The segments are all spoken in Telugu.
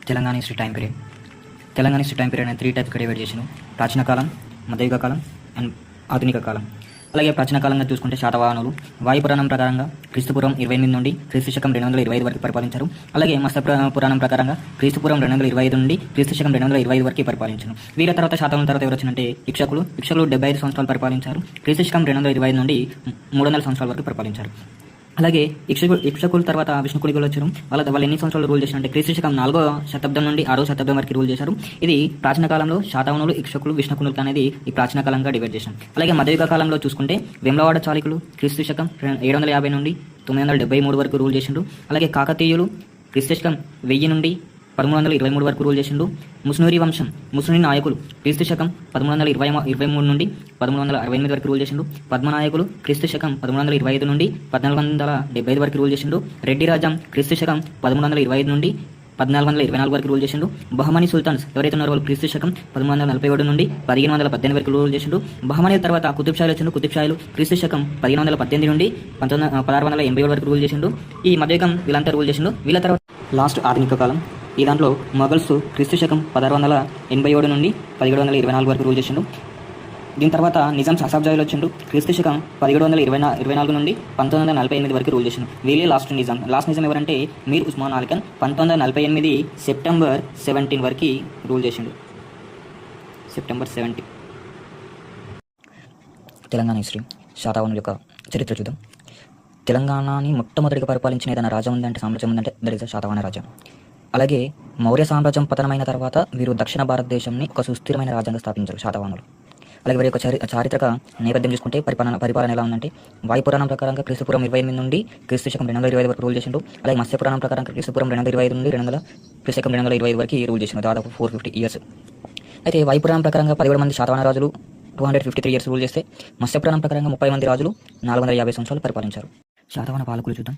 Telangana history time period. Telangana history time period అనేది 3 టైప్స్గా డివైడ్ చేసాను. ప్రాచీన కాలం, మధ్యయుగ కాలం అండ్ ఆధునిక కాలం. అలాగే ప్రాచీన కాలంగా చూసుకుంటే శాతవాహనులు వాయుపురాణం ప్రకారంగా క్రీస్తుపురం 28 నుండి క్రీస్తుశకం 225 వరకు పరిపాలించారు. అలాగే మత్స్య పురాణం ప్రకారంగా క్రీస్తుపురం 225 నుండి క్రీస్తుశకం 225 వరకు పరిపాలించారు. వీళ్ళ తర్వాత శాతవాహనుల తర్వాత ఎవరు వచ్చినంటే ఇక్షకులు 75 సంవత్సరాలు పరిపాలించారు. క్రీస్తుశకం 225 నుండి 300 సంవత్సరాల వరకు పరిపాలించారు. అలాగే ఇక్షకుల తర్వాత విష్ణుకుడిగులు వచ్చారు. వాళ్ళు ఎన్ని సంవత్సరాలు రూల్ చేశారంటే క్రీస్తుశకం 4వ శతాబ్దం నుండి 6వ శతాబ్దం వరకు రూల్ చేశారు. ఇది ప్రాచీన కాలంలో శాతవాహనులు, ఇక్షకులు, విష్ణుకులు అనేది ఈ ప్రాచీన కాలంగా డివైడ్ చేశారు. అలాగే మధ్యయుగ కాలంలో చూసుకుంటే వేములవాడ చాళుక్యులు క్రీస్తుశకం 750 నుండి 973 వరకు రూల్ చేసిండు. అలాగే కాకతీయులు క్రీస్తుశకం 1000 నుండి 1323 వరకు రూల్ చేసిండు. ముస్నూరి వంశం, ముస్లిం నాయకులు క్రీస్తుశకం 1323 నుండి 1368 వరకు రూల్ చేసిండు. పద్మనాయకులు క్రీస్తుశకం 1325 నుండి 1475 వరకు రూల్ చేసిండు. రెడ్డి రాజ్యం క్రీస్తుశకం 1325 నుండి 1424 వరకు రూల్ చేసిండు. బహమనీ సుల్తాన్స్ ఎవరైతే ఉన్నారో వాళ్ళు క్రీస్తుశకం 1347 నుండి 1518 వరకు రూల్ చేసిండు. బహమనీ తర్వాత కుతుబ్ షాలు వచ్చిండు. కుతుబ్ షాలు క్రీస్తుశకం 1518 నుండి 1687 వరకు రూల్ చేసిండు. ఈ మధ్యయుగం వీళ్ళంతా రూల్ చేసిండు. వీళ్ళ తర్వాత లాస్ట్ ఆధునిక కాలం. ఈ దాంట్లో మొఘల్స్ క్రీస్తుశకం 1687 నుండి 1724 వరకు రూల్ చేసిండు. దీని తర్వాత నిజాం అసాబ్జాయిలు వచ్చిండు. క్రీస్తుశకం 1724 నుండి 1948 వరకు రూల్ చేసిండు. వీళ్ళే లాస్ట్ నిజాం ఎవరంటే మీర్ ఉస్మాన్ అలీ ఖాన్ 1948 సెప్టెంబర్ 17 వరకు రూల్ చేసిండు. సెప్టెంబర్ 17. తెలంగాణ హిస్టరీ శాతవాహనుల యొక్క చరిత్ర చూద్దాం. తెలంగాణని మొట్టమొదటిగా పరిపాలించిన ఏదైనా రాజ్యం ఉందంటే, సామ్రాజ్యం ఉందంటే దట్ ఈస్ శాతవాహన రాజ్యం. అలాగే మౌర్య సామ్రాజ్యం పతనమైన తర్వాత వీరు దక్షిణ భారతదేశంని ఒక సుస్థిరమైన రాజ్యంగా స్థాపించారు శాతవాహనులు. అలాగే వీరి యొక్క చారిత్రక నేపథ్యం చూసుకుంటే పరిపాలన ఎలా ఉందంటే వాయుపురాణం ప్రకారంగా క్రీస్తుపురం 28 నుండి క్రీస్తుశకం 225 వరకు రూల్ చేసిండు. అలాగే మత్స్య పురాణం ప్రకారం క్రీస్తుపురం 225 నుండి క్రీస్తుశకం 225 వరకు రూల్ చేసిండు, దాదాపు 450 ఇయర్స్. అయితే వాయుపురాణం ప్రకారంగా 17 మంది శాతవాహన రాజులు 253 ఇయర్స్ రూల్ చేస్తే మత్స్య పురాణం ప్రకారంగా 30 మంది రాజులు 450 సంవత్సరాలు పరిపాలించారు. శాతవాహన పాలకులు చూద్దాం.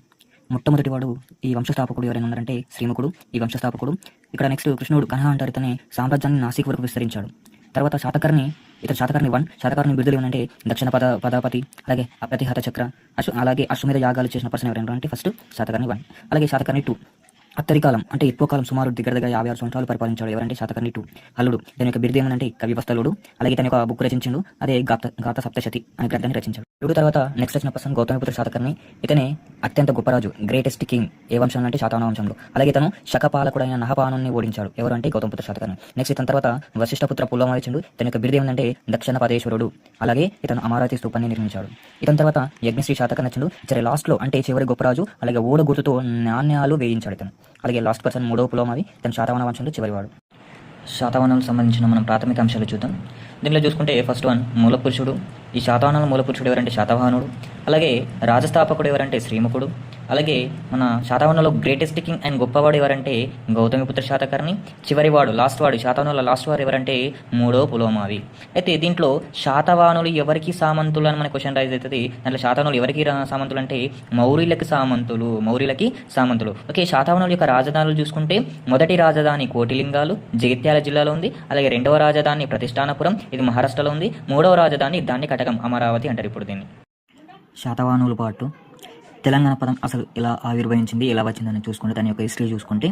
మొట్టమొదటి వాడు ఈ వంశస్థాపకుడు ఎవరైనా ఉన్నారంటే శ్రీముఖుడు. ఈ వంశస్థాపకుడు ఇక్కడ నెక్స్ట్ కృష్ణుడు కన్హ అంటారు. ఇతని సామ్రాజ్యాన్ని నాసిక్ వరకు విస్తరించాడు. తర్వాత శాతకర్ణి 1, శాతకర్ణి బిరుదులు ఏమంటే దక్షిణ పదాపతి, అలాగే అప్రతిహత చక్ర, అలాగే అశ్వమేధ యాగాలు చేసిన పర్సన్ ఎవరైనా అంటే ఫస్ట్ శాతకర్ణి 1. అలాగే శాతకర్ణి 2 అత్తరికాలం అంటే ఎక్కువ కాలం సుమారు దగ్గర 56 సంవత్సరాలు పరిపాలించాడు. ఎవరంటే శాతకర్ణి 2. హల్లుడు దీని యొక్క బిరుదు ఏమంటే కవివస్తలుడు. అలాగే తన యొక్క బుక్ రచించిండు, అదే గాత సప్తశతి అనే గ్రంథాన్ని రచించాడు. ఇప్పుడు తర్వాత నెక్స్ట్ వచ్చిన పర్సన్ గౌతమిపుత్ర శాతకర్ణి. ఇతనే అత్యంత గొప్ప రాజు, గ్రేటెస్ట్ కింగ్. ఏ వంశం అంటే శాతవాహన వంశంలో. అలాగే తను శకపాలకుడైన నహపానుని ఓడించాడు. ఎవరు అంటే గౌతమిపుత్ర శాతకర్ణి. నెక్స్ట్ ఇతని తర్వాత వశిష్ఠపుత్ర పుల్లమాలిచుడు. తన యొక్క బిరుదు ఏమంటే దక్షిణ పదేశ్వరుడు. అలాగే ఇతను అమరావతి స్తూపాన్ని నిర్మించాడు. ఇతని తర్వాత యజ్ఞశ్రీ శాతకర్ణి వచ్చిండు. సరే లాస్ట్ లో అంటే చివరి గొప్ప రాజు. అలాగే ఓడ గుర్తుతో నాణ్యాలు వేయించాడు ఇతను. అలాగే లాస్ట్ పర్సన్ 3వ పులోమావి. తను శాతవాహన వంశంలో చివరివాడు. శాతవాహనాలకు సంబంధించిన మనం ప్రాథమిక అంశాలు చూద్దాం. దీనిలో చూసుకుంటే ఫస్ట్ వన్ మూలపురుషుడు. ఈ శాతవాహనాల మూలపురుషుడు ఎవరంటే శాతవాహనుడు. అలాగే రాజస్థాపకుడు ఎవరంటే శ్రీముఖుడు. అలాగే మన శాతవాహనంలో గ్రేటెస్ట్ కింగ్ అండ్ గొప్పవాడు ఎవరంటే గౌతమిపుత్ర శాతకర్ణి. చివరివాడు లాస్ట్ వాడు శాతవాహనంలో లాస్ట్ వాడు ఎవరంటే 3వ పులోమావి. అయితే దీంట్లో శాతవాహనులు ఎవరికి సామంతులు అని మన క్వశ్చన్ రైజ్ అవుతుంది. దాంట్లో శాతవాహనులు ఎవరికి సామంతులు అంటే మౌర్యులకి సామంతులు. ఓకే, శాతవాహనుల యొక్క రాజధానులు చూసుకుంటే మొదటి రాజధాని కోటిలింగాలు జగిత్యాల జిల్లాలో ఉంది. అలాగే 2వ రాజధాని ప్రతిష్టానపురం, ఇది మహారాష్ట్రలో ఉంది. 3వ రాజధాని దాన్ని కటకం అమరావతి అంటారు. ఇప్పుడు దీన్ని శాతవాహనుల పాటు తెలంగాణ పదం అసలు ఎలా ఆవిర్భవించింది, ఎలా వచ్చిందని చూసుకుంటే దాని యొక్క హిస్టరీ చూసుకుంటే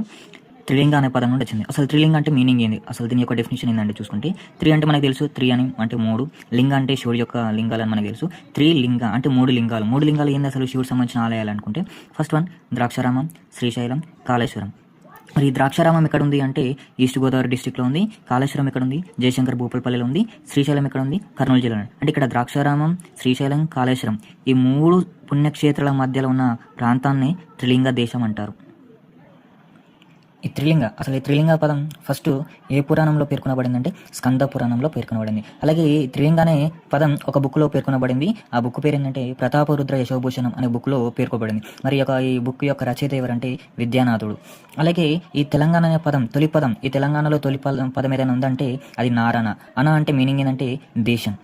త్రిలింగ అనే పదం నుండి వచ్చింది. అసలు త్రిలింగ అంటే మీనింగ్ ఏంది, అసలు దీని యొక్క డెఫినేషన్ ఏంటంటే చూసుకుంటే త్రి అంటే మనకు తెలుసు, త్రి అని అంటే 3, లింగ అంటే శివుడి యొక్క లింగాలని మనకు తెలుసు. త్రిలింగ అంటే 3 లింగాలు. 3 లింగాలు ఏంది అసలు శివుడికి సంబంధించిన ఆలయాలు అనుకుంటే ఫస్ట్ వన్ ద్రాక్షారామం, శ్రీశైలం, కాళేశ్వరం. మరి ద్రాక్షారామం ఎక్కడ ఉంది అంటే ఈస్ట్ గోదావరి డిస్టిక్లో ఉంది. కాళేశ్వరం ఎక్కడ ఉంది, జయశంకర్ భూపాలపల్లిలో ఉంది. శ్రీశైలం ఎక్కడ ఉంది, కర్నూలు జిల్లాలో. అంటే ఇక్కడ ద్రాక్షారామం, శ్రీశైలం, కాళేశ్వరం ఈ 3 పుణ్యక్షేత్రాల మధ్యలో ఉన్న ప్రాంతాన్ని త్రిలింగ దేశం అంటారు. ఈ త్రిలింగ పదం ఫస్ట్ ఏ పురాణంలో పేర్కొనబడిందంటే స్కంద పురాణంలో పేర్కొనబడింది. అలాగే ఈ త్రిలింగ అనే పదం ఒక బుక్లో పేర్కొనబడింది. ఆ బుక్ పేరు ఏంటంటే ప్రతాపరుద్ర యశోభూషణం అనే బుక్లో పేర్కొనబడింది. మరి ఈ బుక్ యొక్క రచయిత ఎవరంటే విద్యానాథుడు. అలాగే ఈ తెలంగాణ అనే పదం తొలి పదం, ఈ తెలంగాణలో తొలి పదం ఏదైనా ఉందంటే అది నారాయణ. అన అంటే మీనింగ్ ఏంటంటే దేశం.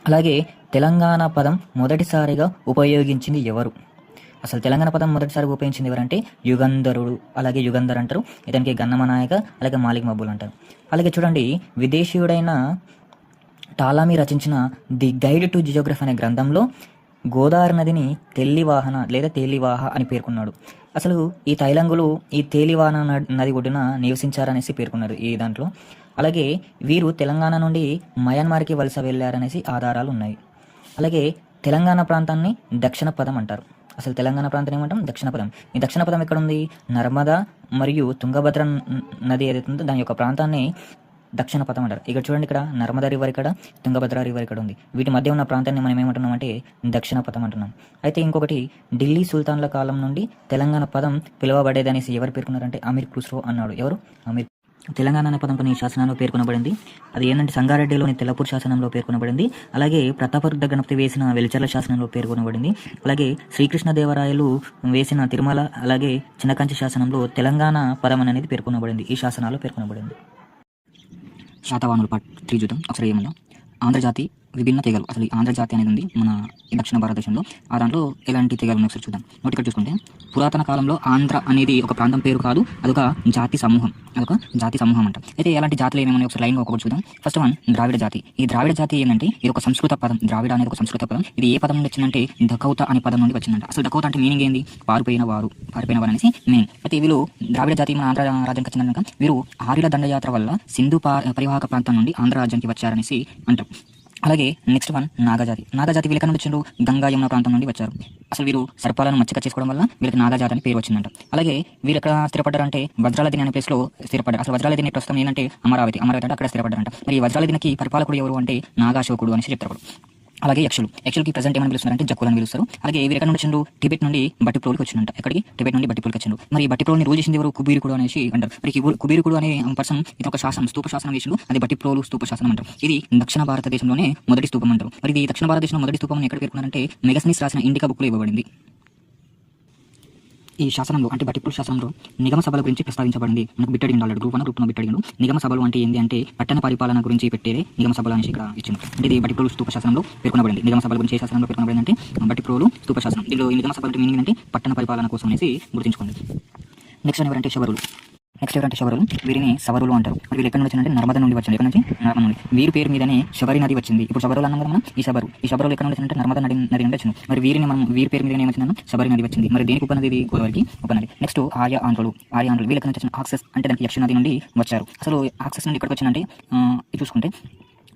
అలాగే తెలంగాణ పదం మొదటిసారిగా ఉపయోగించింది ఎవరు? అసలు తెలంగాణ పదం మొదటిసారి ఉపయోగించింది ఎవరంటే యుగంధరుడు. అలాగే యుగంధర్ అంటారు. ఇతనికి గన్నమ నాయక, అలాగే మాలిక్ మబ్బుల్ అంటారు. అలాగే చూడండి, విదేశీయుడైన టాలామీ రచించిన ది గైడ్ టు జియోగ్రఫీ అనే గ్రంథంలో గోదావరి నదిని తెల్లివాహన లేదా తేలివాహ అని పేర్కొన్నాడు. అసలు ఈ తైలంగులు ఈ తేలివాహన నది ఒడ్డున నివసించారనేసి పేర్కొన్నారు ఈ దాంట్లో. అలాగే వీరు తెలంగాణ నుండి మయన్మార్కి వలస వెళ్ళారనేసి ఆధారాలు ఉన్నాయి. అలాగే తెలంగాణ ప్రాంతాన్ని దక్షిణ పదం అంటారు. అసలు తెలంగాణ ప్రాంతం ఏమంటాం? దక్షిణ పదం. ఈ దక్షిణ పదం ఎక్కడ ఉంది? నర్మదా మరియు తుంగభద్ర నది ఏదైతే ఉందో దాని యొక్క ప్రాంతాన్ని దక్షిణ పదం అంటారు. ఇక్కడ చూడండి, ఇక్కడ నర్మదా రివర్ ఇక్కడ, తుంగభద్ర రివర్ ఇక్కడ ఉంది. వీటి మధ్య ఉన్న ప్రాంతాన్ని మనం ఏమంటున్నాం అంటే దక్షిణ పదం అంటున్నాం. అయితే ఇంకొకటి, ఢిల్లీ సుల్తాన్ల కాలం నుండి తెలంగాణ పదం పిలువబడేదనేసి ఎవరు పేర్కొన్నారంటే అమీర్ ఖుస్రో అన్నాడు. ఎవరు? అమీర్. తెలంగాణ అనే పదం కొన్ని శాసనాల్లో పేర్కొనబడింది. అది ఏంటంటే సంగారెడ్డిలోని తెల్లపూర్ శాసనంలో పేర్కొనబడింది. అలాగే ప్రతాపరుద్ర గణపతి వేసిన వెలిచర్ల శాసనంలో పేర్కొనబడింది. అలాగే శ్రీకృష్ణదేవరాయలు వేసిన తిరుమల అలాగే చిన్నకంచి శాసనంలో తెలంగాణ పదం అనేది పేర్కొనబడింది. ఈ శాసనాల్లో పేర్కొనబడింది. శాతవాహనులు పార్ట్ 3 చూద్దాం. ఒకసారి ఏమన్నా ఆంధ్రజాతి విభిన్న తెగలు. అసలు ఈ ఆంధ్రజాతి అనేది ఉంది మన దక్షిణ భారతదేశంలో. ఆ దాంట్లో ఎలాంటి తెగలు ఉన్నాయి ఒకసారి చూద్దాం. ఇక్కడ చూసుకుంటే పురాతన కాలంలో ఆంధ్ర అనేది ఒక ప్రాంతం పేరు కాదు, అదొక జాతి సమూహం. అదొక జాతి సమూహం అంట. అయితే ఎలాంటి జాతులు ఏమేమి ఒకసారి లైన్గా ఒకటి చూద్దాం. ఫస్ట్ వన్ ద్రావిడ జాతి. ఈ ద్రావిడ జాతి ఏంటంటే ఇది ఒక సంస్కృత పదం. ద్రావిడ అనేది ఒక సంస్కృత పదం. ఇది ఏ పదం నుండి వచ్చిందంటే దకౌత అనే పదం నుండి వచ్చిందంట. అసలు దకౌత అంటే మీనింగ్ ఏంది? పారిపోయిన వారు అనేసి మీనింగ్. అయితే వీళ్ళు ద్రావిడ జాతి మన ఆంధ్ర రాజ్యానికి వచ్చిందనక వీరు ఆర్యుల దండయాత్ర వల్ల సింధు పరివాహక ప్రాంతం నుండి ఆంధ్ర రాజ్యానికి వచ్చారనేసి అంటారు. అలాగే నెక్స్ట్ వన్ నాగజాతి. నాగజాతి వీళ్ళ నుండి వచ్చిండ్రు? గంగా యమున ప్రాంతం నుండి వచ్చారు. అసలు వీరు సర్పాలను మచ్చిక చేసుకోవడం వల్ల వీళ్ళకి నాగజాతి అని పేరు వచ్చిందంట. అలాగే వీరు ఎక్కడ స్థిరపడ్డారంటే వజ్రాలదిని అనే ప్లేస్లో స్థిరపడ్డారు. అసలు వజ్రాలదిని ప్రస్తుతం ఏంటంటే అమరావతి అంటే అక్కడ స్థిరపడ్డారంట. మరి వజ్రాలదినికి పరిపాలకుడు ఎవరు అంటే నాగాశోకుడు అనేసి చెప్తారు. అలాగే యక్షులకి ప్రజెంట్ ఏమని పిలుస్తున్నారంటే జక్కులు అని పిలుస్తారు. అలాగే వీరు ఎక్కడ నుండి వచ్చిండ్రు? టిబెట్ నుండి బట్టిప్రోలుకి వచ్చిందంట. ఎక్కడికి? టిబెట్ నుండి బట్టిప్రోలుకి వచ్చిండ్రు. మరి బట్టిప్రోలుని రూల్ చేసింది ఎవరు? కుబీరుకుడు అనేసి అంటారు. మరి కుబీరుకుడు అనే పర్సన్ ఇది ఒక శాసనం, స్తూప శాసనం చేసిండు. అది బట్టిప్రోలు స్తూప శాసనం అంటారు. ఇది దక్షిణ భారతదేశంలోనే మొదటి స్తూపం అంటారు. మరి ఇది దక్షిణ భారతదేశంలో మొదటి స్తూపం ఎక్కడ పేర్కొన్నారంటే మెగస్నిస్ రాసిన ఇండికా బుక్లో ఇవ్వబడింది. ఈ శాసనంలో అంటే బట్టిప్రోలు శాసనంలో నిగమ సభల గురించి ప్రస్తావించబడింది. మనకు బిట్ అడిగిండు ఆల్రెడీ గ్రూప్ 1 బిట్ అడిగిండు. నిగమ సభలు అంటే ఏంటి అంటే పట్టణ పరిపాలన గురించి పెట్టేదే నిగమ సభలు అనేసి ఇక్కడ ఇచ్చింది. అంటే ఇది బట్టిప్రోలు స్తూప శాసనంలో పేర్కొనబడింది. నిగమ సభల గురించి ఏ శాసనంలో పేర్కొనబడింది అంటే బట్టిప్రోలు స్తూప శాసనం. దీనిలో ఈ నిగమ సభలు అంటే మీనింగ్ అంటే పట్టణ పరిపాలన కోసం అనేసి గుర్తుంచుకోండి. నెక్స్ట్ ఎవరంటే శబరులు. వీరిని సవరులు అంటారు. మరి వీళ్ళు ఎక్కడ నుంచి వచ్చిందంటే నర్మదా నుండి వచ్చింది. ఎక్కడ నుంచి? నర్మదా నుండి. వీరి పేరు మీదనే శబరి నది వచ్చింది. ఇప్పుడు శబరులు అన్నాం కదా మనం. ఈ శబరులు ఎక్కడ నుంచి వచ్చిందంటే నర్మదా నది నుండి వచ్చింది. మరి వీరి పేరు మీదనే ఏమొచ్చిందన్న శబరి నది వచ్చింది. మరి దేనికి ఉపనది? ఇది గోదావరికి ఉపనది. నెక్స్ట్ ఆర్య ఆంధ్రులు. వీళ్ళ నుంచి వచ్చిన ఆక్సెస్ అంటే దానికి యక్ష నది నుండి వచ్చారు. అసలు ఆక్సెస్ నుండి ఇక్కడికి వచ్చిందంటే చూసుకుంటే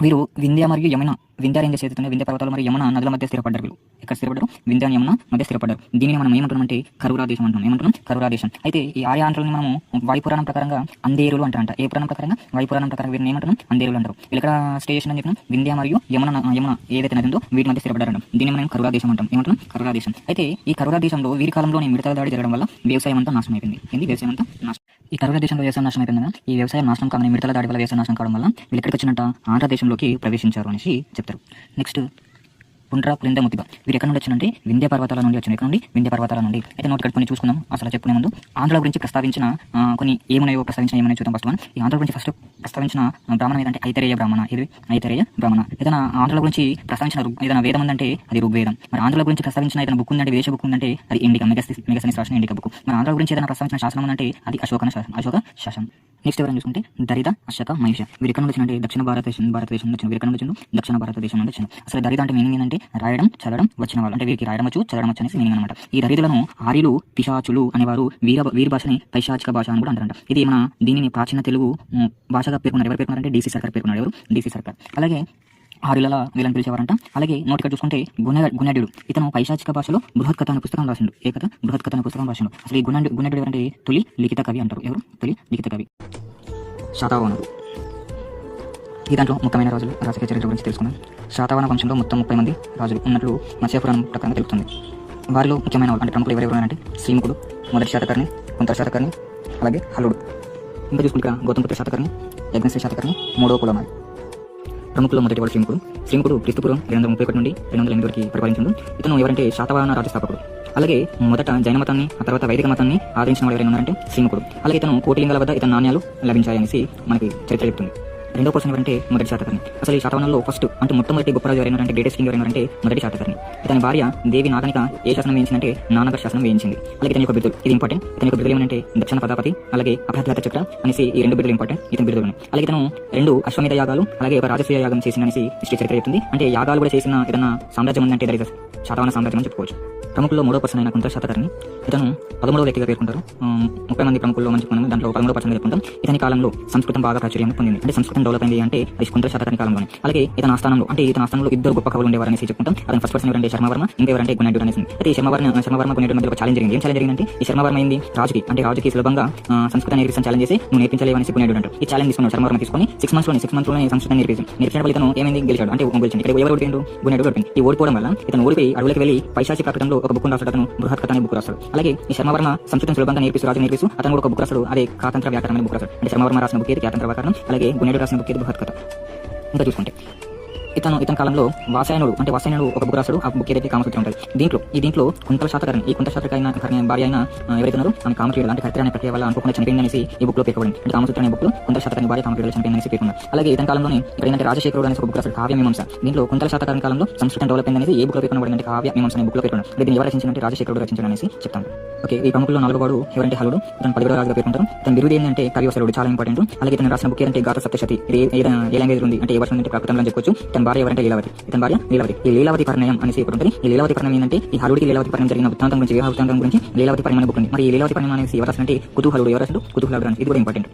వీరు వింధ్య మరియు యమున, వింధ్య రేంజెస్ ఏదైతే వింధ్య పర్వతాలు మరియు యమున నదుల మధ్య స్థిరపడ్డారు. వీళ్ళు ఎక్కడ స్థిరపడ్డారు? వింధ్య యమున మధ్య స్థిరపడ్డారు. దీనిని మనం ఏమంటున్నామంటే కరూరా దేశం అంటున్నాం. ఏమంటున్నాం? కరూరా దేశం. అయితే ఈ ఆర్య ఆంధ్రులని మనము వాయుపురాణం ప్రకారంగా అందేరులు అంటారంట. ఏ పురాణం ప్రకారంగా? వాయుపురాణం ప్రకారం వీరిని ఏమంటున్నాం? అందేరులు అంటారు. వీళ్ళు ఎక్కడ స్టే చేసిన అని చెప్పిన వింధ్య మరియు యమున ఏదైతే నది ఉందో వీటి మధ్య స్థిరపడ్డారు. దీన్ని మనం కరూరా దేశం అంటాం. ఏమంటున్నాం? కరూరా దేశం. అయితే ఈ కరూరా దేశంలో వీరి కాలంలోనే మిడతల దాడి జరగడం వల్ల వ్యవసాయం అంతా నాశనం అయిపోయింది. వ్యవసాయం అంతా నాశనం. ఈ కరూరా దేశంలో వ్యవసాయం నాశనం అయిపోయింది కదా. ఈ వ్యవసాయం నాశనం కాగానే మిడతల దాడి వల్ల వ్యవసాయం నాశనం కావడం వల్ల వీళ్ళు ఎక్కడికి వచ్చినట్ట? ఆంధ్ర దేశంలోకి ప్రవేశించారు అనేసి చెప్తారు. నెక్స్ట్ పుండ్రా పులింద ముతిబ. వీరు ఎక్కడ నుండి వచ్చినంటే వింధ్య పర్వతాల నుండి వచ్చిన. ఎక్కడ నుండి? వింధ్య పర్వతాల నుండి. అయితే నోట్ ఇక్కడ కొన్ని చూసుకుందాం. అసలు చెప్పుకునే ముందు ఆంధ్ర గురించి ప్రస్తావించిన కొన్ని ఏమున్నాయో చూద్దాం. ఫస్ట్ వన్, ఈ ఆంధ్ర గురించి ఫస్ట్ ప్రస్తావించిన బ్రాహ్మణం ఏదంటే ఐతరేయ బ్రాహ్మణ. ఇది ఐతరేయ బ్రాహ్మణ. ఏదైనా ఆంధ్ర గురించి ప్రస్తావించిన ఏదైనా వేదం ఉందంటే అది ఋగ్వేదం. మరి ఆంధ్ర గురించి ప్రస్తావించిన ఏదైనా బుక్ ఉందంటే విదేశ బుక్ ఉందంటే అది ఇండికా మెగసనిస్ రాసిన ఇండికా బుక్. మరి ఆంధ్ర గురించి ఏదైనా ప్రస్తావించిన శాసనం ఉందంటే అది అశోక శాసనం. నెక్స్ట్ ఎవరైనా చూసుకుంటే దరిద, అశక, మహిష. వీరు ఎక్కడ నుండి వచ్చినంటే దక్షిణ భారతదేశం నుంచి. వీరు ఎక్కడ నుండి వచ్చిండు? దక్షిణ భారతదేశం నుండి వచ్చిండు. అసలు దరిద అంటే మీనింగ్ ఏంటంటే రాయడం చదవడం వచ్చిన వాళ్ళు. అంటే వీరికి రాయడం వచ్చు చదవడం వచ్చు అనేసి మీనింగ్ అనమాట. ఈ దరిద్రులను ఆర్యులు పిశాచులు అనేవారు వీరి భాషని పైశాచిక భాష అని కూడా అంటారంట. ఇది మన దీనిని ప్రాచీన తెలుగు భాషగా పేర్కొన్నారు. ఎవరు పేర్కొన్నారంటే డీసీ సర్కార్ పేర్కొన్నాడు. ఎవరు? డీసీ సర్కార్. అలాగే ఆర్యుల వీళ్ళని పిలిచేవారంట. అలాగే నోటిక చూసుకుంటే గుణ్యడు. ఇతను పైశాచిక భాషలో బృహత్కథ అనే పుస్తకం రాసిండు. ఏ కథ? బృహత్కథ అనే పుస్తకం రాసిండు. అసలు ఈ గుణ్యడు ఎవరంటే తొలి లిఖిత కవి అంటారు. ఎవరు? తొలి లిఖిత కవి. శాతవాహనులు. ఈ దాంట్లో ముఖ్యమైన రాజులు రాజకీయ చరిత్ర గురించి తెలుసుకుందాం. శాతవాహన వంశంలో మొత్తం 30 మంది రాజులు ఉన్నట్లు మత్స్యపురాణం ప్రకారం తెలుస్తుంది. వారిలో ముఖ్యమైన వాళ్ళు అంటే ప్రముఖులు ఎవరెవరు ఉన్నారంటే శ్రీముఖుడు, మొదటి శాతకర్ణి, కుంతల శాతకర్ణి, అలాగే హల్లుడు. ఇంకా చూసుకుంటే గౌతమపుత్ర శాతకర్ణి, యజ్ఞశ్రీ శాతకర్ణి, మూడవ పులమారి. ప్రముఖులు మొదటి వాడు శ్రీముఖుడు క్రీస్తుపూర్వం 231 నుండి 208 వరకు పరిపాలించాడు. ఇతను ఎవరంటే శాతవాహన రాజస్థాపకుడు. అలాగే మొదట జైన మతాన్ని ఆ తర్వాత వైదిక మతాన్ని ఆదరించిన వాడు ఎవరైనా ఉన్నారంటే శ్రీముఖుడు. అలాగే ఇతను కోటిలింగాల వద్ద ఇతని నాణ్యాలు లభించాయనేసి మనకి చరిత్ర చెప్తుంది. రెండో పర్సన్ ఎవరంటే మొదటి శాతకర్ణి. అసలు ఈ శాతవాహనంలో ఫస్ట్ అంటే మొట్టమొదటి గొప్ప రాజు ఎవరైనారంటే గ్రేటెస్ట్ కింగ్ ఎవరైనారంటే మొదటి శాతకర్ణి. ఇతని భార్య దేవి నాగనిక ఏ శాసనం వేయించిందంటే నానగర్ శాసనం వేయించింది. అలాగే ఇతని యొక్క బిడ్డలు, ఇది ఇంపార్టెంట్, ఇతని యొక్క బిడ్డలు ఏమంటే దక్షిణ ప్రజాపతి అలాగే అభ్యర్థత చక్ర అనేసి ఈ రెండు బిడ్డలు ఇంపార్టెంట్, ఇతని బిడ్డలు ఉన్నాయి. అలాగే ఇతను 2 అశ్వమేధ యాగాలు అలాగే ఒక రాజసూయ యాగం చేసిన అనేసి హిస్టరీ చరిత్ర చెప్తుంది. అంటే యాగాలు కూడా చేసిన ఏదైనా సామ్రాజ్యం ఉందంటే దట్ ఇస్ శాతవాహన సామ్రాజ్యం అని చెప్పుకోవచ్చు. ప్రముఖుల్లో 3వ పర్సన్ అయిన కుంతల శాతకర్ణి. ఇతను 13వ వ్యక్తిగా పేర్కొంటారు. 30 మంది ప్రముఖుల్లో మంచి దాంట్లో 13వ పర్సన్ చెప్పుకుంటాం. ఇతని కాలంలో సంస్కృతం బాగా ప్రాచుర్యం పొందింది. అంటే సంస్కృతం డెవలప్ అయింది అంటే అది కుంతల శాతకర్ణి కాలంలోనే. అలాగే ఇతని ఆస్థానంలో అంటే ఇతని ఆస్థానంలో 2 గొప్ప కవులు ఉండేవారు అనేసి చెప్పుకుంటాం. అతని ఫస్ట్ పర్సన్ ఎవరంటే శర్మవర్మ, ఇంకెవరంటే గుణెడ్డు అనేసి. అయితే ఈ శర్మవర్మ గుణెడ్డు మధ్య ఒక ఛాలెంజ్ జరిగింది. ఏం ఛాలెంజ్ జరిగిందంటే ఈ శర్మవర్మ ఏంది రాజుకి సులభంగా సంస్కృతం నేర్పించిన ఛాలెంజ్ చేసి నువ్వు నేర్పించలేవు అనేసి గుణెడ్డు అంటారు. ఈ ఛాలెంజ్ తీసుకున్నాడు శర్మవర్మ తీసుకొని 6 మంత్స్లోనే సంస్కృతం నేర్పించినప్పుడు ఇతను ఏమైంది గెలిచాడు అంటే గెలిచింది. ఇక్కడ ఎవరు ఓడిపోయిండు? గుణెడ్డు ఓడిపోయింది. ఈ ఓడిపోవడం వల్ల ఇతను ఓడిపోయి అడవులకు వెళ్ళి పైశాచి ప్రకటనలో ఒక బుక్ రాస్తాడు. అతను బృహత్ కథ అనే బుక్ రాస్తాడు. అలాగే ఈ శర్మవర్మ సంస్కృతం సులభంగా రాజు నేర్పిస్తూ అతను కూడా ఒక బుక్ రాస్తాడు. అదే కాతంత్ర వ్యాకరణం అనే బుక్ రాస్తాడు. అంటే శర్మవర్మ రాసిన బుక్ ఏది కాతంత్ర వ్యాకరణం, అలాగే గుణెడ్డు రాసిన బుక్ ఏది బృహత్ కథ. ఇంకా చూసుకుంటే ఇతని కాలంలో వాసాయనుడు ఒక బుక్ రాశాడు. ఆ బుక్ ఏదైతే కామసూత్రం ఉంటుంది. దీంట్లో కుంతల శాతకర్ణి ఈ కుంతల శాతకర్ణి భార్య అయిన ఎవరైతే ఉన్నారో ఆమె కామక్రీడలు అంటే కర్తెర అనే ప్రక్రియ వల్ల అనుకోకుండా చనిపోయింది అనేసి ఈ బుక్ లో పేర్కొంది. అంటే కామసూత్రం అనే బుక్ లో కుంతల శాతకర్ణి భార్య కామక్రీడలు చనిపోయింది అనేసి పేర్కొన్నారు. అలాగే ఇతని కాలంలోనే ఇక్కడ ఏంటంటే రాజశేఖరుడు అనేసి ఒక బుక్ రాశాడు కావ్య మీమాంస. దీంట్లో కుంతల శాతకర్ణి కాలంలో సంస్కృతం డెవలప్ అయింది అనేసి ఏ బుక్ లో పేర్కొనబడింది కావ్య మీమాంస అనే బుక్ లో పేర్కొన్నారు. దీన్ని ఎవరు రచించారంటే రాజశేఖరుడు రచించాడు అనేసి చెప్తాను. ఓకే, ఈ ప్రముఖుల్లో 4వ వాడు ఎవరంటే హలుడు. ఇతను 11వ రాజుగా పేర్కొంటారు. ఇతని బిరుదు ఏంటంటే కవివసరుడు, చాలా ఇంపార్టెంట్. అలాగే ఇతను రాసిన బుక్ ఏంటంటే గాథ సప్తశతి. ఏ లాంగ్వేజ్ ఉంది అంటే ఏ వర్షం అంటే ప్రాకృతంలో అని చెప్పుకోవచ్చు. ఇతని భార్య ఎవరంటే లీలావతి. ఈ లీలావతి పరిణయం అనేసి ఇప్పుడు ఉంటుంది. ఈ లీలావతి పరిణయం ఏంటంటే ఈ హలుడికి లీలావతి పరిణయం జరిగిన వృత్తాంతం గురించి వివాహ వృత్తాంతం గురించి లీలావతి పరిణయం బుక్ ఉంది. మరి ఈ లీలావతి పరిణయం అనేసి ఎవరు రాశారంటే కుతూహలుడు. అని ఇది కూడా ఇంపార్టెంట్.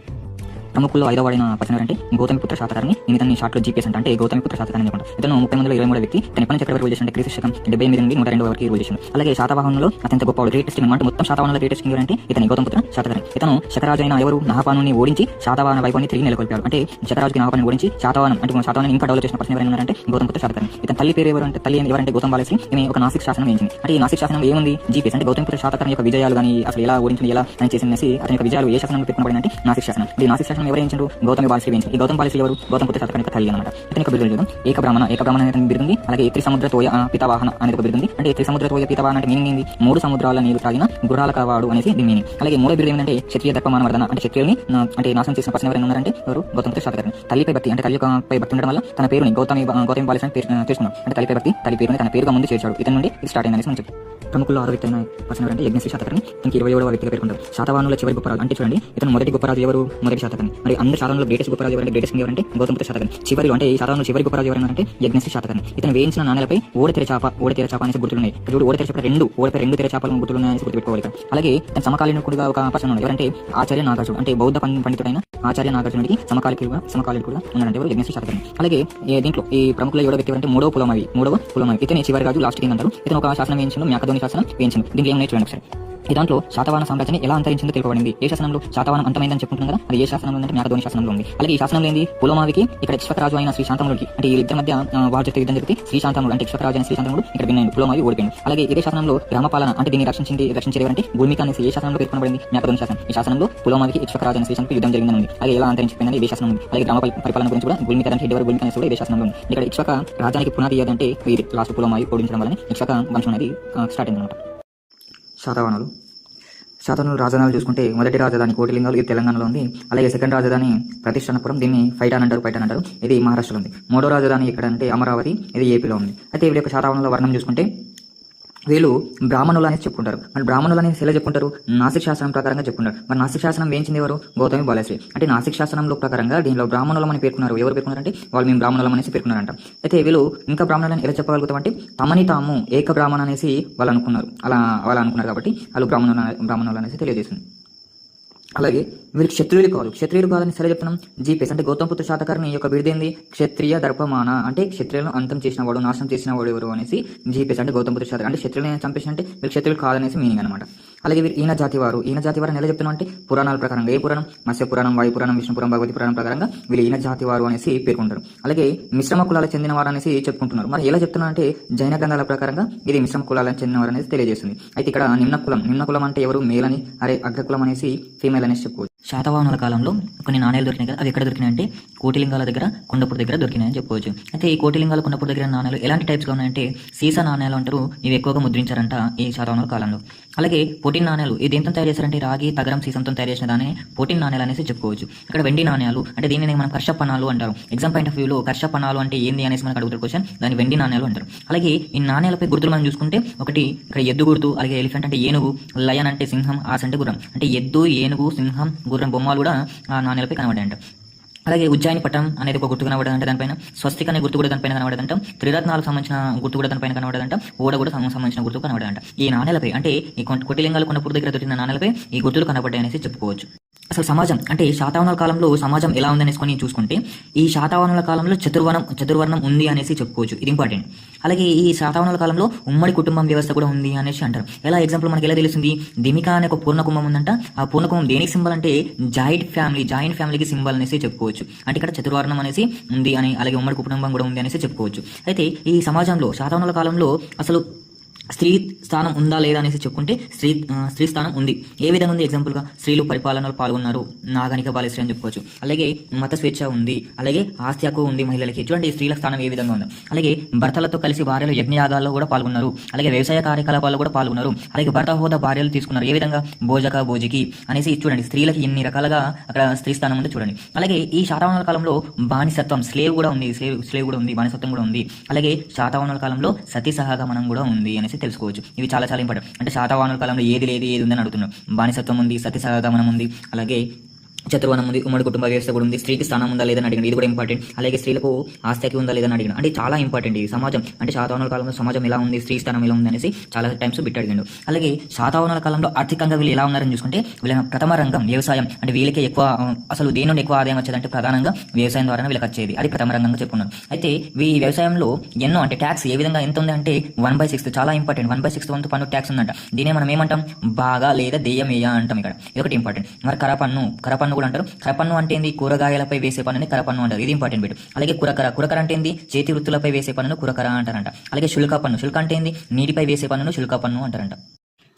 ప్రముఖుల్లో 5వ వాడిన పర్సన్ ఎవరంటే గౌతమిపుత్ర శాతకర్ణి. ఇతన్ని షార్ట్లో జీపీఎస్ అంటే గౌతమిపుత్ర శాతకర్ణి అనుకుంటారు. ఇతను 30 మందిలో 23వ వ్యక్తి. ఇతను ఎప్పటి నుంచి ఎక్కడ రూల్ చేసిన క్రీస్తు శకం 78 నుండి 102 వరకు రూల్ చేసిన. అలాగే శాతవాహనంలో అత్యంత గొప్పవాడు గ్రేటెస్ట్ కింగ్ అంటే మొత్తం శాతవాహనంలో గ్రేటెస్ట్ కింగ్ అంటే ఇతని గౌతమిపుత్ర శాతకర్ణి. ఇతను శకరాజు అయిన ఎవరు నహపానుని ఓడించి శాతవాహన వైభవాన్ని తిరిగి నెలకొల్పాడు. అంటే శకరాజుకి నహపాన్ని ఓడించి శాతవాహనం ఇంకా డెవలప్ చేసిన పర్సన్ ఎవరైనా గౌతమిపుత్ర శాతకర్ణి. ఇతని తల్లి పేరు ఎవరంటే గౌతమ్ బాలశ్రీ. ఈమె ఒక నాసిక్ శాసనం వేయించింది. అంటే ఈ నాసిక్ శాసనం ఏముంది జీపీఎస్ అంటే గౌతమిపుత్ర శాతకర్ణి యొక్క విజయాలు కానీ అసలు ఎలా ఓడించింది ఎలా అని చేసి అతని యొక్క విజయాలు ఏ శాసనంలో పేర్కొనబడిందంటే నాసిక్ శాసనం. ఈ నాసిక్ శాసనం ఎవరు వేయించారు? గౌతమి బాలశ్రీ వేయించారు. ఈ గౌతమ్ బాలశ్రీ ఎవరు? గౌతమిపుత్ర శాతకర్ణి యొక్క తల్లి అనమాట. ఇతని యొక్క బిరుదులు చూద్దాం. ఏక బ్రాహ్మణ అనే బిరుదుంది. అలాగే త్రిసముద్ర తోయ పితావాహన అనేది ఒక బిరుదుంది. అంటే త్రిసముద్ర తోయ పితావాహన అంటే మీనింగ్ ఏంది? 3 సముద్రాల నీరు తాగిన గుర్రాల కవాడు అనేసి దీని మీనింగ్. అలాగే 3వ బిరుదు ఏంటంటే క్షత్రియ దర్పమాన వర్ధన అంటే క్షత్రియుల్ని అంటే నాశనం చేసిన పర్సన్ ఎవరైనా ఉన్నారంటే ఎవరు? గౌతమిపుత్ర శాతకర్ణి. తల్లిపై భక్తి అంటే తల్లి పై భక్తి ఉండడం వల్ల తన పేరుని గౌతమి బాలశ్రీ తీసుకున్నాం. అంటే తల్లిపై భక్తి తల్లి పేరుని తన పేరుగా ముందు చేర్చాడు. ఇతని నుండి ఇది స్టార్ట్ అయింది అనేసి మనం చెప్తాం. ప్రముఖుల్లో 6వ వ్యక్తి అయిన పర్సన్ ఎవరంటే యజ్ఞశ్రీ శాతకర్ణి. ఇంక 27వ వ్యక్తిగా పేర్కొంటారు. శాతవాహనుల చివరి గొప్ప రాజు అంటే చూడండి ఇతను మొదటి గొప్ప రాజు ఎవరు? మొదటి శాతకర్ణి. మరి అందరి శాతవాహనులో గ్రేటెస్ట్ గొప్ప రాజు ఎవరంటే గ్రేటెస్ట్ కింగ్ ఎవరంటే గౌతమిపుత్ర శాతకర్ణి. చివరిలో అంటే ఈ శాతవాహనుల చివరి గొప్ప రాజు ఎవరంటే యజ్ఞశ్రీ శాతకర్ణి. ఇతను వేయించిన నాణేలపై ఓడతెర చాప అనేసి గుర్తులున్నాయి. ఓడతెర చాప 2 తెర చాపలు గుర్తులున్నాయి అనేసి గుర్తుపెట్టుకోవాలి. అలాగే తన సమకాలీనుడిగా ఒక పర్సన్ ఉన్నాడు. ఎవరంటే ఆచార్య నాగార్జునుడు. అంటే బౌద్ధ పండితుడైన ఆచార్య నాగార్జునుడికి సమకాలికుడుగా ఉన్నాడంటే ఎవరు? యజ్ఞశ్రీ శాతకర్ణి. అలాగే దీంట్లో ఈ ప్రముఖుల 7వ వ్యక్తి ఎవరంటే మూడవ పులమావి. ఇతని చివరి రాజు లాస్ట్ కింగ్ అంటారు. ఇతను ఒక శాసనం వేయించిండు, మ్యాకధోని శాసనం వేయించింది. దీనికి ఏం చూడండి ఒకసారి. ఈ దాంట్లో శాతవాహన సామ్రాజ్యాన్ని ఎలా అంతరించిందో తెలుపబడింది. ఏ శాసనంలో శాతవాహనం అంతమైందని చెప్పుకుంటున్నాం కదా, అది ఏ శాసనంలో అంటే మ్యాకధోని శాసనంలో ఉంది. అలాగే ఈ శాసనంలో ఏంది? పులోమావికి ఇక్కడ ఇక్ష్వాకు అయిన శ్రీశాంతముడికి అంటే ఈ ఇద్దరి మధ్య యుద్ధం జరిగితే శ్రీశాంతముడు అంటే ఇక్ష్వాకు అయిన శ్రీశాంతముడు ఇక్కడ విన్నాడు, పులోమావి ఓడిపోయింది. అలాగే ఇదే శాసనంలో గ్రామపాలన అంటే దీన్ని రక్షించేది ఎవరంటే భూమిక అనేసి ఏ శాసనంలో పేర్కొనబడింది? మ్యాకధోని శాసనం. ఈ శాసనంలో పులోమావికి ఇక్ష్వాకు అయిన శ్రీశాంతకు యుద్ధం జరిగిందని ఉంది. అలాగే ఎలా అంతరించిపోయిందని ఇదే శాసనం ఉంది. అలాగే గ్రామ పరిపాలన గురించి కూడా భూమిక అంటే ఎవరు భూమిక అనేసి కూడా ఇదే శాసనంలో ఉంది. ఇక్కడ ఇక్ష్వాకు రాజ్యానికి పునాది అంటే ఇది లాస్ట్ పులోమావి ఓడించడం వల్ల ఇక్ష్వాకు వంశం అనేది స్టార్ట్ అయింది అనమాట. శాతవాహనుల రాజధానులు చూసుకుంటే మొదటి రాజధాని కోటిలింగాలు ఇది తెలంగాణలో ఉంది. అలాగే సెకండ్ రాజధాని ప్రతిష్టానపురం, దీన్ని పైఠాన్ అంటారు, ఇది మహారాష్ట్రలో ఉంది. 3వ రాజధాని ఎక్కడ అంటే అమరావతి, ఇది ఏపీలో ఉంది. అయితే వీళ్ళ యొక్క శాతవాహనుల వర్ణం చూసుకుంటే వీళ్ళు బ్రాహ్మణులు అనేసి చెప్పుకుంటారు. మరి బ్రాహ్మణులు అనేసి ఎలా చెప్పుకుంటారు? నాసిక్ శాసనం ప్రకారంగా చెప్పుకుంటారు. మరి నాసిక్ శాసనం వేయించింది ఎవరు? గౌతమి బాలశ్రీ. అంటే నాసిక్ శాసనంలో ప్రకారంగా దీనిలో బ్రాహ్మణులం అని పేర్కొన్నారు. ఎవరు పేర్కొన్నారంటే వాళ్ళు మేము బ్రాహ్మణులం అనేసి పేర్కొన్నారంట. అయితే వీళ్ళు ఇంకా బ్రాహ్మణులని ఎలా చెప్పగలుగుతాం అంటే తమని తాము ఏక బ్రాహ్మణ అనేసి వాళ్ళు అనుకున్నారు కాబట్టి వాళ్ళు బ్రాహ్మణులు అనేసి తెలియజేస్తుంది. అలాగే వీరికి క్షత్రియులు కాదని సరే చెప్తున్నాం. జీపీఎస్ అంటే గౌతమిపుత్ర శాతకర్ణి యొక్క బిరుదేంది? క్షత్రియ దర్పమాన అంటే క్షత్రియులను అంతం చేసిన వాడు, నాశనం చేసిన వాడు ఎవరు అనేసి జీపీఎస్ అంటే గౌతమిపుత్ర శాతకర్ణి. అంటే క్షత్రియులను చంపేసిన అంటే వీళ్ళు క్షత్రియులు కాదనేసి మీనింగ్ అనమాట. అలాగే వీరు ఈయన జాతి వారు ఎలా చెప్తున్నాం అంటే పురాణాల ప్రకారంగా ఏ పురాణం? మత్స్య పురాణం, వాయు పురాణం, విష్ణు పురాణం, భగవతి పురాణం ప్రకారంగా వీళ్ళు ఈయన జాతి వారు అనేసి పేర్కొంటారు. అలాగే మిశ్రమ కులాలకు చెందిన వారు అనేసి చెప్పుకుంటున్నారు. మరి ఎలా చెప్తున్నారు అంటే జైన గ్రంథాల ప్రకారంగా ఇది మిశ్రమ కులాలకు చెందిన వారు అనేసి తెలియజేస్తుంది. అయితే ఇక్కడ నిమ్న కులం అంటే ఎవరు? మేల్ అని, అగ్రకులం అనేసి ఫీమేల్ అనేసి చెప్పుకోవచ్చు. శాతవాహనుల కాలంలో కొన్ని నాణ్యాలు దొరికినాయి కదా, అవి ఎక్కడ దొరికినాయి అంటే కోటిలింగాల దగ్గర, కొండపూడి దగ్గర దొరికినాయని చెప్పుకోవచ్చు. అయితే ఈ కోటిలింగాల, కొండపూడి దగ్గర నాణ్యాలు ఎలాంటి టైప్స్గా ఉన్నాయంటే సీసా నాణ్యాలు అంటారు. ఇవి ఎక్కువగా ముద్రించారంట ఈ శాతవాహనుల కాలంలో. అలాగే పోటీన్ నాణ్యాలు ఇది దేంతో తయారు చేశారంటే రాగి, తగరం, సీసంతో తయారు చేసిన దాన్ని పోటీన్ నాణ్యాలు అనేసి చెప్పుకోవచ్చు. ఇక్కడ వెండి నాణ్యాలు అంటే దీనిని మనం కర్షపణాలు అంటారు. ఎగ్జామ్ పాయింట్ ఆఫ్ వ్యూలో కర్షపణాలు అంటే ఏంది అనేసి మనకు అడుగుతారు క్వశ్చన్, దాన్ని వెండి నాణ్యాలు అంటారు. అలాగే ఈ నాణ్యాలపై గుర్తులు మనం చూసుకుంటే ఒకటి ఇక్కడ ఎద్దు గుర్తు, అలాగే ఎలిఫెంట్ అంటే ఏనుగు, లయన్ అంటే సింహం, ఆస్ అంటే గుర్రం. అంటే ఎద్దు, ఏనుగు, సింహం, గుర్రం బొమ్మలు కూడా ఆ నాణ్యాలపై కనబడాయంట. అలాగే ఉజ్జాయిని పట్టణం అనేది ఒక గుర్తు కనబడదంటే దానిపైన, స్వస్తిక్ అనే గుర్తు కూడా దానిపైన కనబడదంట, త్రిరత్నాలకు సంబంధించిన గుర్తు కూడా దానిపైన కనబడదంట, ఓడ కూడా సంబంధించిన గుర్తు కనబడదంట. ఈ నాణ్యాలపై అంటే ఈ కొట్టిలింగాలు, కొండపూడి దగ్గర దొరికిన నాణ్యాలపై ఈ గుర్తులు కనబడ్డాయి అనేసి చెప్పుకోవచ్చు. అసలు సమాజం అంటే శాతవాహనుల కాలంలో సమాజం ఎలా ఉందనేసుకొని చూసుకుంటే ఈ శాతవాహనుల కాలంలో చతుర్వర్ణం ఉంది అనేసి చెప్పుకోవచ్చు. ఇది ఇంపార్టెంట్. అలాగే ఈ శాతవాహనుల కాలంలో ఉమ్మడి కుటుంబం వ్యవస్థ కూడా ఉంది అనేసి అంటారు. ఎలా ఎగ్జాంపుల్ మనకి ఎలా తెలుస్తుంది, దిమిక అనే ఒక పూర్ణ కుంభం ఉందంట. ఆ పూర్ణ కుంభం దేనికి సింబల్ అంటే జాయింట్ ఫ్యామిలీకి సింబల్ అనేసి చెప్పుకోవచ్చు. అంటే ఇక్కడ చతుర్వర్ణం అనేసి ఉంది అని, అలాగే ఉమ్మడి కుటుంబం కూడా ఉంది అనేసి చెప్పుకోవచ్చు. అయితే ఈ సమాజంలో శాతవాహనుల కాలంలో అసలు స్త్రీ స్థానం ఉందా లేదా అనేసి చెప్పుకుంటే స్త్రీ స్థానం ఉంది. ఏ విధంగా ఉంది, ఎగ్జాంపుల్గా స్త్రీలు పరిపాలనలో పాల్గొన్నారు, నాగరిక బాలిశ్రీ అని చెప్పుకోవచ్చు. అలాగే మత స్వేచ్ఛ ఉంది, అలాగే ఆస్తి హక్కు ఉంది మహిళలకి. చూడండి స్త్రీల స్థానం ఏ విధంగా ఉంది. అలాగే భర్తలతో కలిసి భార్యలు యజ్ఞయాగాల్లో కూడా పాల్గొన్నారు, అలాగే వ్యవసాయ కార్యకలాపాల్లో కూడా పాల్గొన్నారు, అలాగే భర్త హోదా భార్యలు తీసుకున్నారు. ఏ విధంగా భోజికి అనేసి చూడండి స్త్రీలకి ఎన్ని రకాలుగా అక్కడ స్త్రీ స్థానం ఉంది చూడండి. అలాగే ఈ శాతవాహనుల కాలంలో బానిసత్వం, స్లేవ్ కూడా ఉంది, బానిసత్వం కూడా ఉంది. అలాగే శాతవాహనుల కాలంలో సతీ సహగమనం కూడా ఉంది అనేసి తెలుసుకోవచ్చు. ఇవి చాలా చాలా ఇంపార్టెంట్. అంటే శాతవాహనుల కాలంలో ఏది ఉందని అడుగుతున్నాం. బానిసత్వం ఉంది, సతీ సహగమనం ఉంది, అలాగే చతుర్వర్ణం ఉంది, ఉమ్మడి కుటుంబ వ్యవస్థ కూడా ఉంది, స్త్రీకి స్థానం ఉందా లేదని అడిగిన, ఇది కూడా ఇంపార్టెంట్. అలాగే స్త్రీలకు ఆస్తికి ఉందా లేదని అడిగిన, అంటే చాలా ఇంపార్టెంట్. ఈ సమాజం అంటే శాతవాహనుల కాలంలో సమాజం ఎలా ఉంది, స్త్రీ స్థానం ఎలా ఉంది అనేసి చాలా టైమ్స్ బిట్ అడిగిండు. అలాగే శాతవాహనుల కాలంలో ఆర్థికంగా వీళ్ళు ఎలా ఉన్నారని చూసుకుంటే వీళ్ళ ప్రథమ రంగం వ్యవసాయం. అంటే వీళ్ళకి ఎక్కువ అసలు దేని నుండి ఎక్కువ ఆదాయం వచ్చేదంటే ప్రధానంగా వ్యవసాయం ద్వారా వీళ్ళకి వచ్చేది, అది ప్రథమ రంగంగా చెప్పుకున్నారు. అయితే ఈ వ్యవసాయంలో ఎన్నో అంటే ట్యాక్స్ ఏ విధంగా ఎంత ఉంది అంటే 1/6 చాలా ఇంపార్టెంట్. 1/6 వంతు పన్ను ట్యాక్స్ ఉందంట. దీనే మనం ఏమంటాం, బాగా లేదా దెయ్యమేయ అంటాం. ఇక్కడ ఇది ఒకటి ఇంపార్టెంట్. మరి కరపన్ను కూడా అంటారు. కరపన్ను అంటే ఏంది, కూరగాయలపై వేసే పన్నుని కరపన్ను అంటారు. ఇది ఇంపార్టెంట్ బిట్. అలాగే కురకర అంటే ఏంది, చేతి వృత్తులపై వేసే పన్నును కురకర అంటారంట. అలాగే శుల్క అంటే ఏంది, నీటిపై వేసే పన్నును శుల్క పన్ను అంటారంట.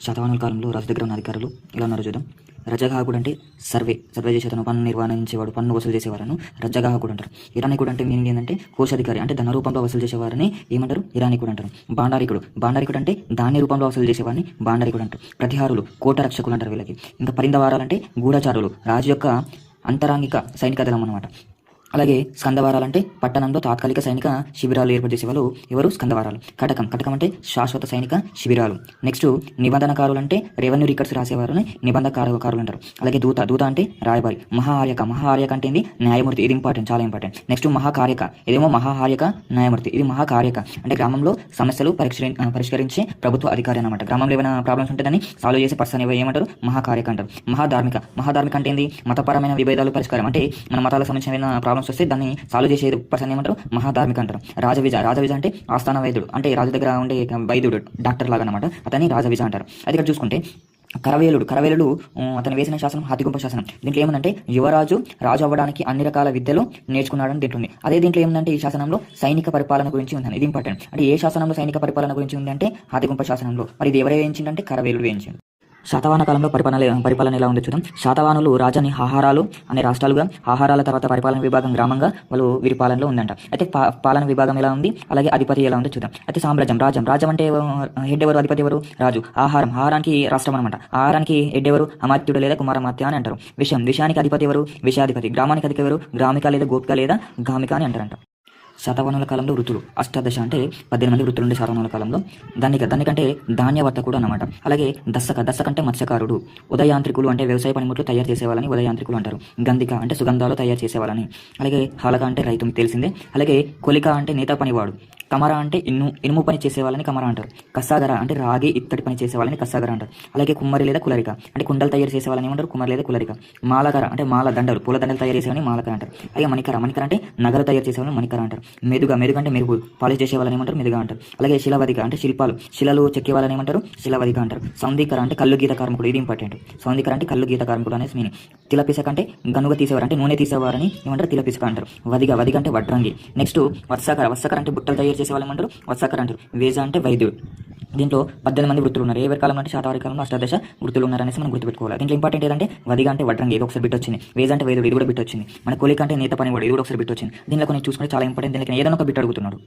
శాతవాహనుల కాలంలో రాజు దగ్గర ఉన్న అధికారులు ఎలా ఉన్నారో చూద్దాం. రజగాహకుడు అంటే సర్వే చేసేతను, పన్ను నిర్వహించేవాడు, పన్ను వసూలు చేసేవారను రజగాహకుడు అంటారు. ఇరానికుడు అంటే మీనింగ్ ఏంటంటే కోశాధికారి, అంటే ధన రూపంలో వసూలు చేసేవారని ఏమంటారు, ఇరానికుడు అంటారు. బాండారికుడు అంటే ధాన్య రూపంలో వసూలు చేసేవారిని బాండారికుడు అంటారు. ప్రతిహారులు కోట రక్షకులు అంటారు వీళ్ళకి. ఇంకా పరిణవారాలంటే గూఢచారులు, రాజు యొక్క అంతరాంగిక సైనిక దళం అన్నమాట. అలాగే స్కందవారాలంటే పట్టణంలో తాత్కాలిక సైనిక శిబిరాలు ఏర్పాటు చేసేవాళ్ళు ఎవరు, స్కందవారాలు. కటకం అంటే శాశ్వత సైనిక శిబిరాలు. నెక్స్ట్ నిబంధనకారులు అంటే రెవెన్యూ రికార్డ్స్ రాసేవారిని నిబంధనకారులు అంటారు. అలాగే దూత అంటే రాయబారి. మహాహార్యక అంటే ఏంది, న్యాయమూర్తి. ఇది ఇంపార్టెంట్, చాలా ఇంపార్టెంట్. నెక్స్ట్ మహాకార్యక, ఇదేమో మహాహార్యక న్యాయమూర్తి, ఇది మహాకార్యక అంటే గ్రామంలో సమస్యలు పరిష్కరించే ప్రభుత్వ అధికారి అన్నమాట. గ్రామంలో ఏమైనా ప్రాబ్లమ్స్ ఉంటే దాన్ని సాల్వ్ చేసే పర్సన్ ఏమంటారు, మహాకార్యక అంటారు. మహాధార్మిక అంటే ఏంది, మతపరమైన విభేదాలు పరిష్కారం. అంటే మన మతాలకు సంబంధించిన ప్రాబ్లమ్స్ వస్తే దాన్ని సాల్వ్ చేసే పర్సన్ ఏమంటారు, మహాధార్మిక అంటారు. రాజవిజ అంటే ఆస్థాన వైద్యుడు, అంటే రాజు దగ్గర ఉండే వైద్యుడు, డాక్టర్ లాగా అనమాట, అతన్ని రాజవిజ అంటారు. అది ఇక్కడ చూసుకుంటే కరవేలుడు అతను వేసిన శాసనం హాతిగుంప శాసనం. దీంట్లో ఏమందంటే యువరాజు రాజు అవ్వడానికి అన్ని రకాల విద్యలు నేర్చుకున్నాడని దీంట్లో ఉంది. అదే దీంట్లో ఏమందంటే ఈ శాసనంలో సైనిక పరిపాలన గురించి ఉందని. ఇది ఇంపార్టెంట్. అంటే ఏ శాసనంలో సైనిక పరిపాలన గురించి ఉంది అంటే హాతిగుంప శాసనంలో. మరి ఇది ఎవరు వేయించిందంటే కరవేలుడు వేయించింది. శాతవాహన కాలంలో పరిపాలన ఎలా ఉందో చూద్దాం. శాతవాహనులు రాజాని ఆహారాలు అనే రాష్ట్రాలుగా, ఆహారాల తర్వాత పరిపాలన విభాగం గ్రామంగా వీరి పాలనలో ఉందంట. అయితే పాలన విభాగం ఎలా ఉంది, అలాగే అధిపతి ఎలా ఉందో చూద్దాం. అయితే సామ్రాజ్యం, రాజ్యం అంటే హెడ్ ఎవరు, అధిపతి ఎవరు, రాజు. ఆహారానికి రాష్ట్రం అనమాట. ఆహారానికి హెడ్ ఎవరు, అమాత్యుడు లేదా కుమారమాత్య అని అంటారు. విషయానికి అధిపతి ఎవరు, విషయాధిపతి. గ్రామానికి అధిపతి ఎవరు, గ్రామిక లేదా గోపిక లేదా గామిక అని అంటారంట. శాతవాహనుల కాలంలో వృత్తులు అష్టాదశ అంటే 18 వృత్తులు ఉండే శాతవాహనుల కాలంలో. దానికంటే ధాన్యవర్తకుడు అన్నమాట. అలాగే దశక అంటే మత్స్యకారుడు. ఉదయాంత్రికులు అంటే వ్యవసాయ పనిముట్లు తయారు చేసేవాళ్ళని ఉదయాంత్రికులు అంటారు. గంధిక అంటే సుగంధాలు తయారు చేసేవాళ్ళని. అలాగే హాలక అంటే రైతు, మీకు తెలిసిందే. అలాగే కొలిక అంటే నేత పనివాడు. కమర అంటే ఇనుము పని చేసేవాళ్ళని కమర అంటారు. కస్సాగర అంటే రాగి ఇత్తడి పని చేసేవాళ్ళని కస్సాగర అంటారు. అలాగే కుమ్మరి లేదా కులరిక అంటే కుండలు తయారు చేసేవాళ్ళని ఏమంటారు, కుమ్మరి లేదా కులరిక. మాలకర అంటే పూల దండలు తయారు చేసేవాళ్ళని మాలకర అంటారు. అలాగే మణికర అంటే నగలు తయారు చేసేవాళ్ళని మణికర అంటారు. మెదుగ అంటే మెరుగు పాలిష్ చేసేవాళ్ళని ఏమంటారు, మెదుగ అంటారు. అలాగే శిలవదిక అంటే శిలలు చెక్కేవాళ్ళని ఏమంటారు, శిలవదిక అంటారు. సౌందీకర అంటే కళ్ళు గీత కార్మికుడు, ఇది ఇంపార్టెంట్. సౌందీకర అంటే కళ్ళు గీత కార్మికుడు అనేసి మీనింగ్. తిలపిసక అంటే గనుగ తీసేవారు, అంటే నూనె తీసేవారని ఏమంటారు, తిలపిసక అంటారు. వదిగ అంటే వడ్రంగి. నెక్స్ట్ వత్సకర అంటే బుట్టలు తయారు చేసేవాళ్ళని ఏమంటారు, వత్సకర అంటారు. వేజ అంటే వైద్యుడు. దీంట్లో 18 మంది వృత్తులు ఉన్నారు. ఏ ఎవరి కాలంలో అంటే శాతవాహన కాలంలో అష్టాదశ వృత్తులు ఉన్నారనేసి మనం గుర్తుపెట్టుకోవాలి. దీంట్లో ఇంపార్టెంట్ ఏంటంటే వదిగా అంటే వడ్రంగి, ఇది ఒకసారి బిట్ వచ్చింది. వేజ్ అంటే వేదు, ఇది కూడా బిట్ వచ్చింది. మన కూలిక అంటే నేత పనివాడు, ఇది కూడా ఒకసారి బిట్ వచ్చింది. దీనిలో కొన్ని చూసుకుంటే చాలా ఇంపార్టెంట్. దీనికి ఏదైనా ఒక బిట్ అడుగుతున్నాడు.